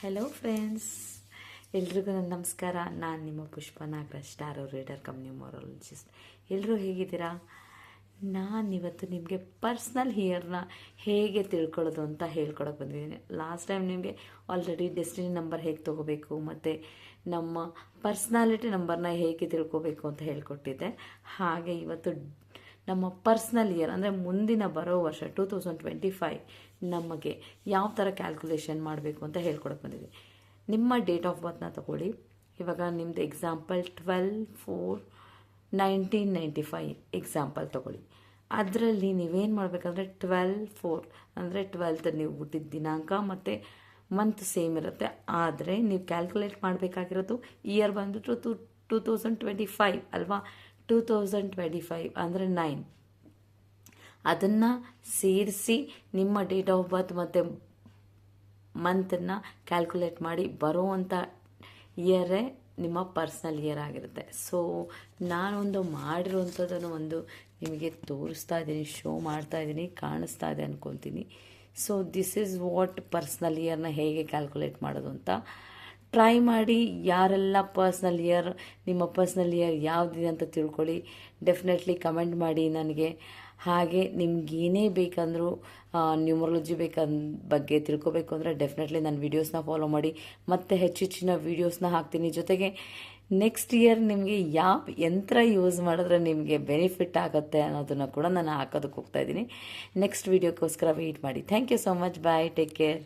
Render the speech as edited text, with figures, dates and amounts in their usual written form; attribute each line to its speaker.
Speaker 1: Hello friends, ಎಲ್ರಿಗೂ ನನ್ನ ನಮಸ್ಕಾರ. ನಾನು ನಿಮ್ಮ Pushpa Nagaraj, star reader cum numerologist. ಎಲ್ಲರೂ ಹೇಗಿದ್ದೀರಾ? ನಾನಿವತ್ತು ನಿಮಗೆ ಪರ್ಸ್ನಲ್ ಇಯರ್ನ ಹೇಗೆ ತಿಳ್ಕೊಳ್ಳೋದು ಅಂತ ಹೇಳ್ಕೊಡೋಕೆ ಬಂದಿದ್ದೀನಿ. ಲಾಸ್ಟ್ ಟೈಮ್ ನಿಮಗೆ ಆಲ್ರೆಡಿ ಡೆಸ್ಟಿನಿ ನಂಬರ್ ಹೇಗೆ ತೊಗೋಬೇಕು ಮತ್ತು ನಮ್ಮ ಪರ್ಸ್ನಾಲಿಟಿ ನಂಬರ್ನ ಹೇಗೆ ತಿಳ್ಕೊಬೇಕು ಅಂತ ಹೇಳ್ಕೊಟ್ಟಿದ್ದೆ. ಹಾಗೆ ಇವತ್ತು ನಮ್ಮ ಪರ್ಸ್ನಲ್ ಇಯರ್ ಅಂದರೆ ಮುಂದಿನ ಬರೋ ವರ್ಷ 2025 ನಮಗೆ ಯಾವ ಥರ ಕ್ಯಾಲ್ಕುಲೇಷನ್ ಮಾಡಬೇಕು ಅಂತ ಹೇಳ್ಕೊಡಕ್ಕೆ ಬಂದಿದೆ. ನಿಮ್ಮ ಡೇಟ್ ಆಫ್ ಬರ್ತ್ನ ತಗೊಳ್ಳಿ. ಇವಾಗ ನಿಮ್ಮದು ಎಕ್ಸಾಂಪಲ್ 12/4/1995 ಎಕ್ಸಾಂಪಲ್ ತಗೊಳ್ಳಿ. ಅದರಲ್ಲಿ ನೀವೇನು ಮಾಡಬೇಕಂದ್ರೆ 12/4 ಅಂದರೆ 12th ನೀವು ಹುಟ್ಟಿದ ದಿನಾಂಕ ಮತ್ತು ಮಂತ್ ಸೇಮ್ ಇರುತ್ತೆ. ಆದರೆ ನೀವು ಕ್ಯಾಲ್ಕುಲೇಟ್ ಮಾಡಬೇಕಾಗಿರೋದು ಇಯರ್ ಬಂದುಬಿಟ್ಟು 2025 ಅಲ್ವಾ. 2025 ಅಂದರೆ 9. ಅದನ್ನು ಸೇರಿಸಿ ನಿಮ್ಮ ಡೇಟ್ ಆಫ್ ಬರ್ತ್ ಮತ್ತು ಮಂತನ್ನು ಕ್ಯಾಲ್ಕುಲೇಟ್ ಮಾಡಿ ಬರೋವಂಥ ಇಯರೇ ನಿಮ್ಮ ಪರ್ಸ್ನಲ್ ಇಯರ್ ಆಗಿರುತ್ತೆ. ಸೊ ನಾನೊಂದು ಮಾಡಿರೋವಂಥದ್ದನ್ನು ಒಂದು ನಿಮಗೆ ತೋರಿಸ್ತಾ ಇದ್ದೀನಿ, ಶೋ ಮಾಡ್ತಾ ಇದ್ದೀನಿ, ಕಾಣಿಸ್ತಾ ಇದೆ ಅಂದ್ಕೊತೀನಿ. So this is what personal ಇಯರ್ನ ಹೇಗೆ ಕ್ಯಾಲ್ಕುಲೇಟ್ ಮಾಡೋದು ಅಂತ ಟ್ರೈ ಮಾಡಿ. ಯಾರೆಲ್ಲ ಪರ್ಸ್ನಲ್ ಇಯರ್, ನಿಮ್ಮ ಪರ್ಸ್ನಲ್ ಇಯರ್ ಯಾವುದಿದೆ ಅಂತ ತಿಳ್ಕೊಳ್ಳಿ. ಡೆಫಿನೆಟ್ಲಿ ಕಮೆಂಟ್ ಮಾಡಿ ನನಗೆ. ಹಾಗೆ ನಿಮ್ಗೆ ಏನೇ ಬೇಕಂದರೂ ನ್ಯೂಮರಾಲಜಿ ಬಗ್ಗೆ ತಿಳ್ಕೊಬೇಕು ಅಂದರೆ ಡೆಫಿನೆಟ್ಲಿ ನನ್ನ ವೀಡಿಯೋಸ್ನ ಫಾಲೋ ಮಾಡಿ. ಮತ್ತು ಹೆಚ್ಚಿನ ವೀಡಿಯೋಸ್ನ ಹಾಕ್ತೀನಿ. ಜೊತೆಗೆ ನೆಕ್ಸ್ಟ್ ಇಯರ್ ನಿಮಗೆ ಯಾವ ಯಂತ್ರ ಯೂಸ್ ಮಾಡಿದ್ರೆ ನಿಮಗೆ ಬೆನಿಫಿಟ್ ಆಗುತ್ತೆ ಅನ್ನೋದನ್ನು ಕೂಡ ನಾನು ಹಾಕೋದಕ್ಕೆ ಹೋಗ್ತಾಯಿದ್ದೀನಿ. ನೆಕ್ಸ್ಟ್ ವೀಡಿಯೋಕ್ಕೋಸ್ಕರ ವೆಯ್ಟ್ ಮಾಡಿ. Thank you so much. Bye, take care.